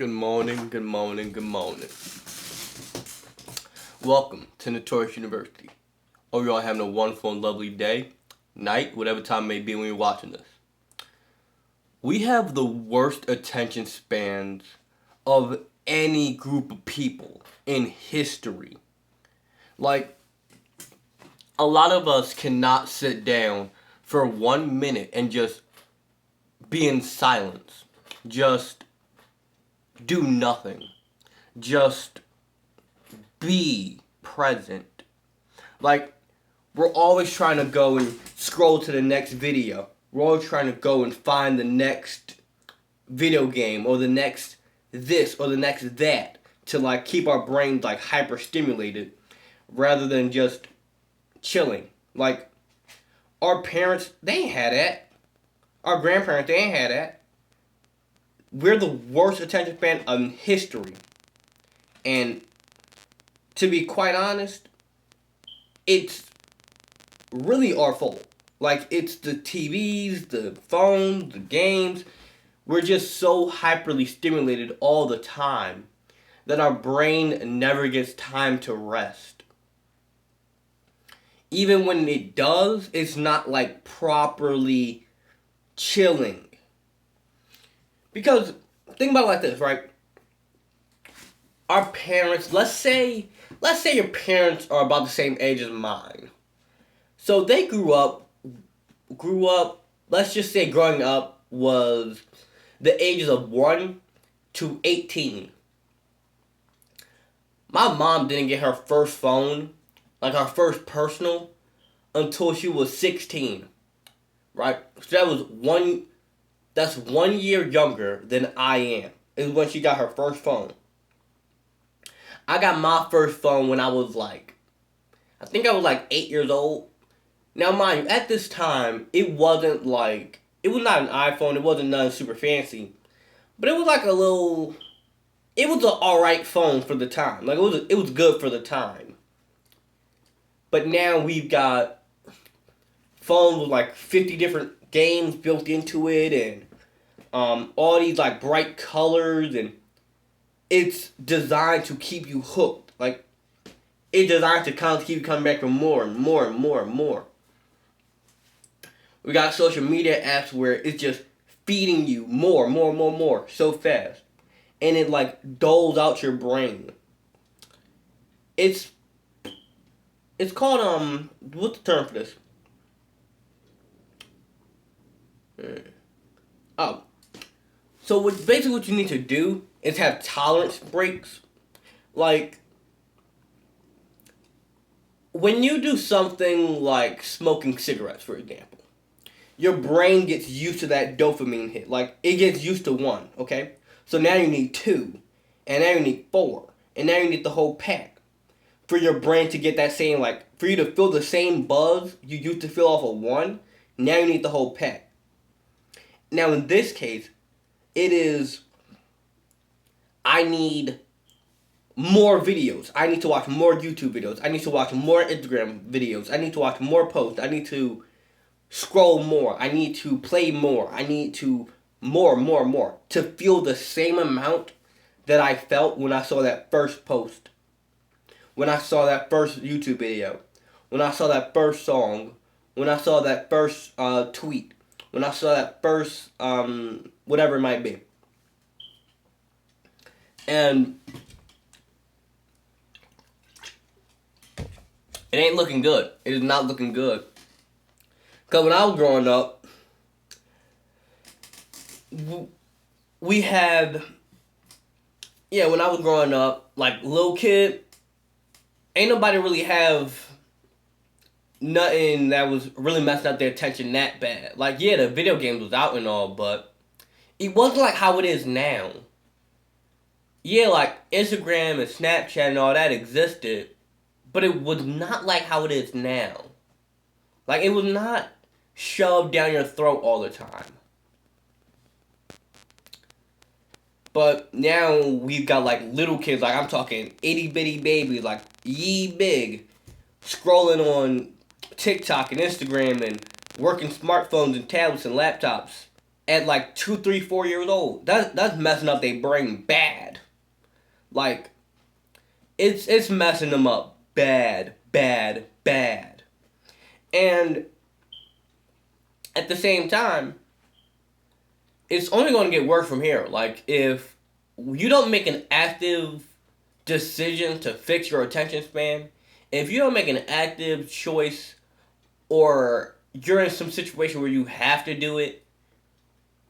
Good morning, good morning, good morning. Welcome to Notorious University. Hope you're all having a wonderful and lovely day, night, whatever time it may be when you're watching this. We have the worst attention spans of any group of people in history. Like, a lot of us cannot sit down for 1 minute and just be in silence. Just do nothing. Just be present. Like, we're always trying to go and scroll to the next video. We're always trying to go and find the next video game or the next this or the next that to like keep our brains like hyper stimulated rather than just chilling. Like, our parents, they ain't had that. Our grandparents, they ain't had that. We're the worst attention span in history. And to be quite honest, it's really our fault. Like, it's the TVs, the phones, the games. We're just so hyperly stimulated all the time that our brain never gets time to rest. Even when it does, it's not like properly chilling. Because think about it like this, right? Our parents, let's say your parents are about the same age as mine. So they grew up, let's just say growing up was the ages of 1 to 18. My mom didn't get her first phone, like her first personal, until she was 16. Right? So that's 1 year younger than I am. Is when she got her first phone. I got my first phone when I was I think I was 8 years old. Now, mind you, at this time, it was not an iPhone, it wasn't nothing super fancy. But it was it was an alright phone for the time. Like, it was good for the time. But now we've got phones with 50 different games built into it and all these bright colors, and it's designed to keep you hooked. Like, it's designed to kind of keep you coming back for more and more and more and more. We got social media apps where it's just feeding you more so fast, and it doles out your brain. It's called what's the term for this? Oh. So basically what you need to do is have tolerance breaks. Like, when you do something like smoking cigarettes, for example, your brain gets used to that dopamine hit. Like, it gets used to 1, okay? So now you need 2, and now you need 4, and now you need the whole pack for your brain to get that same, for you to feel the same buzz you used to feel off of 1, now you need the whole pack. Now, in this case, it is, I need more videos. I need to watch more YouTube videos. I need to watch more Instagram videos. I need to watch more posts. I need to scroll more. I need to play more. I need to more to feel the same amount that I felt when I saw that first post, when I saw that first YouTube video, when I saw that first song, when I saw that first tweet, when I saw that first whatever it might be. And it ain't looking good. It is not looking good. Because when I was growing up, we had, when I was growing up, little kid, ain't nobody really have nothing that was really messing up their attention that bad. The video games was out and all, but it wasn't how it is now. Yeah, Instagram and Snapchat and all that existed, but it was not how it is now. It was not shoved down your throat all the time. But now we've got little kids, I'm talking itty bitty babies, ye big, scrolling on TikTok and Instagram and working smartphones and tablets and laptops at like 2, 3, 4 years old. That's messing up their brain bad. Like, it's messing them up bad, bad, bad. And at the same time, it's only going to get worse from here. Like, if you don't make an active decision to fix your attention span, if you don't make an active choice, or you're in some situation where you have to do it,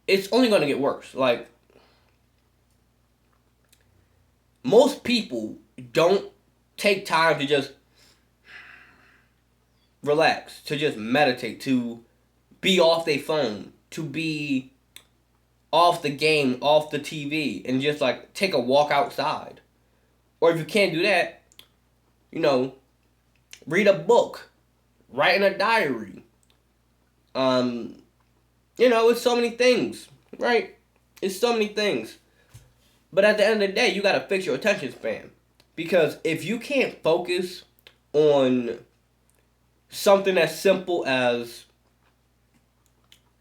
it's only going to get worse. Like, most people don't take time to just relax, to just meditate, to be off their phone, to be off the game, off the TV, and just like take a walk outside. Or if you can't do that, read a book, write in a diary. It's so many things, right? It's so many things. But at the end of the day, you gotta fix your attention span. Because if you can't focus on something as simple as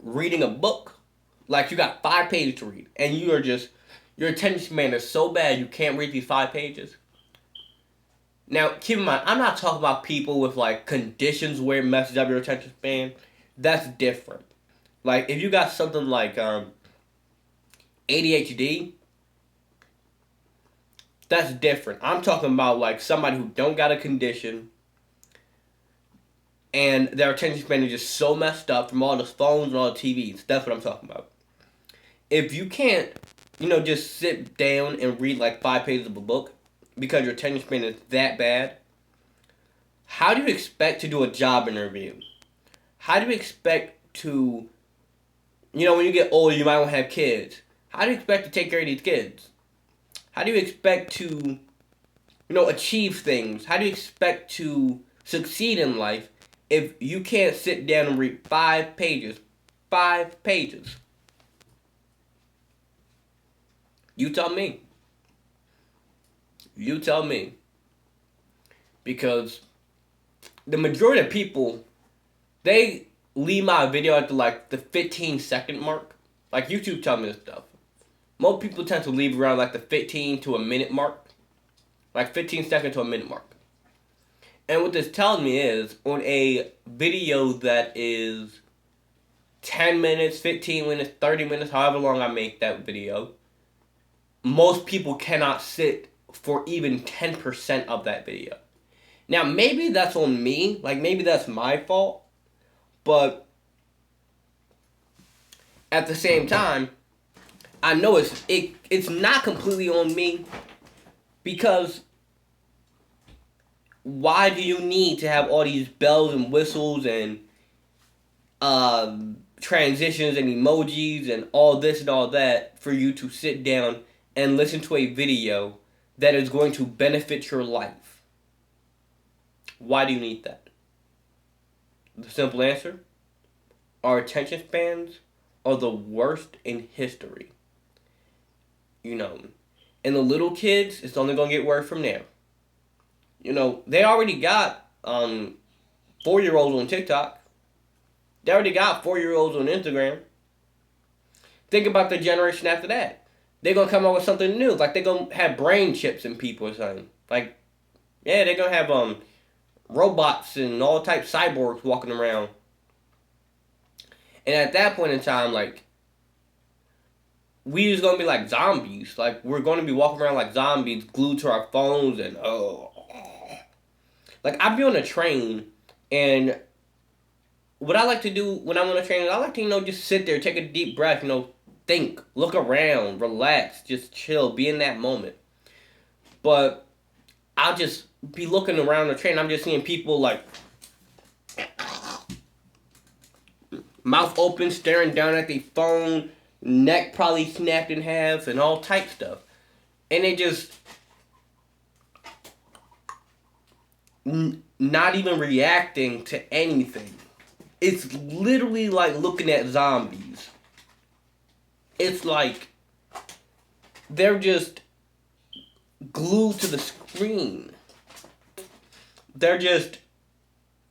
reading a book, like you got 5 pages to read, and your attention span is so bad you can't read these 5 pages. Now, keep in mind, I'm not talking about people with like conditions where it messes up your attention span. That's different. Like, if you got something like ADHD, that's different. I'm talking about like somebody who don't got a condition and their attention span is just so messed up from all the phones and all the TVs. That's what I'm talking about. If you can't, just sit down and read like 5 pages of a book because your attention span is that bad, how do you expect to do a job interview? How do you expect to, when you get older, you might want to have kids. How do you expect to take care of these kids? How do you expect to, achieve things? How do you expect to succeed in life if you can't sit down and read 5 pages? 5 pages. You tell me. You tell me. Because the majority of people, they leave my video at the 15-second mark. Like, YouTube tell me this stuff. Most people tend to leave around like the 15 to a minute mark. Like 15 seconds to a minute mark. And what this tells me is, on a video that is 10 minutes, 15 minutes, 30 minutes, however long I make that video, most people cannot sit for even 10% of that video. Now, maybe that's on me. Like, maybe that's my fault. But at the same time, I know it's not completely on me, because why do you need to have all these bells and whistles and transitions and emojis and all this and all that for you to sit down and listen to a video that is going to benefit your life? Why do you need that? The simple answer: our attention spans are the worst in history. And the little kids, it's only going to get worse from there. They already got 4-year-olds on TikTok. They already got 4-year-olds on Instagram. Think about the generation after that. They're going to come up with something new. Like, they're going to have brain chips in people or something. Like, yeah, they're going to have robots and all types of cyborgs walking around. And at that point in time, like, we just gonna be like zombies. Like, we're gonna be walking around like zombies, glued to our phones, and like, I'd be on a train, and what I like to do when I'm on a train is I like to, just sit there, take a deep breath, think, look around, relax, just chill, be in that moment. But I'll just be looking around the train, I'm just seeing people like mouth open, staring down at the phone, neck probably snapped in half, and all type stuff. And they just not even reacting to anything. It's literally like looking at zombies. It's like they're just glued to the screen. They're just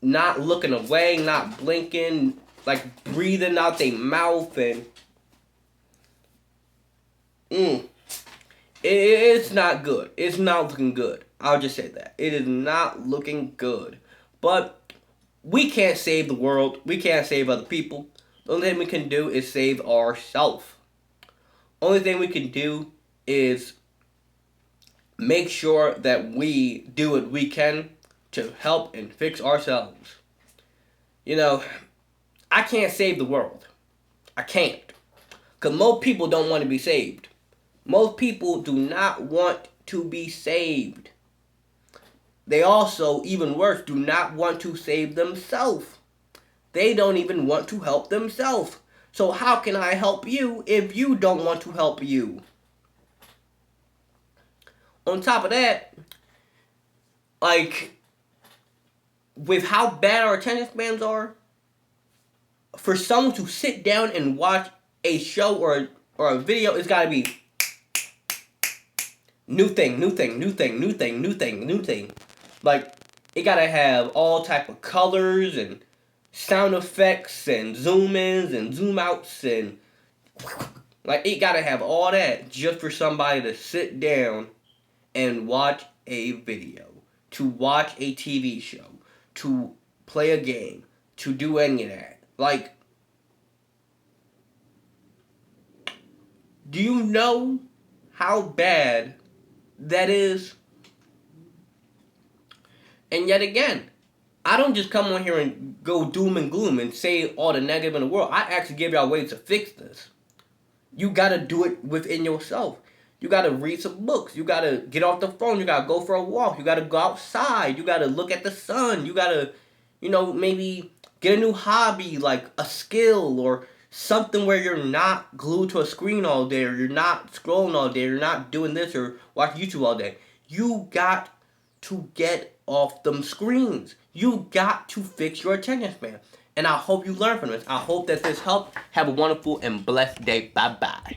not looking away, not blinking, like breathing out their mouth, and It's not good. It's not looking good. I'll just say that. It is not looking good. But we can't save the world. We can't save other people. The only thing we can do is save ourselves. Only thing we can do is make sure that we do what we can to help and fix ourselves. You know, I can't save the world. I can't. Because most people don't want to be saved. Most people do not want to be saved. They also, even worse, do not want to save themselves. They don't even want to help themselves. So how can I help you if you don't want to help you? On top of that, like, with how bad our attention spans are, for someone to sit down and watch a show or a video, it's gotta be new thing, new thing, new thing, new thing, new thing, new thing. Like, it gotta have all type of colors and sound effects and zoom ins and zoom outs and like it gotta have all that just for somebody to sit down and watch a video, to watch a TV show, to play a game, to do any of that. Like, do you know how bad that is? And yet again, I don't just come on here and go doom and gloom and say all the negative in the world. I actually give y'all ways to fix this. You gotta do it within yourself. You gotta read some books. You gotta get off the phone. You gotta go for a walk. You gotta go outside. You gotta look at the sun. You gotta, maybe get a new hobby, like a skill or something where you're not glued to a screen all day, or you're not scrolling all day, or you're not doing this or watching YouTube all day. You got to get off them screens. You got to fix your attention span. And I hope you learn from this. I hope that this helped. Have a wonderful and blessed day. Bye-bye.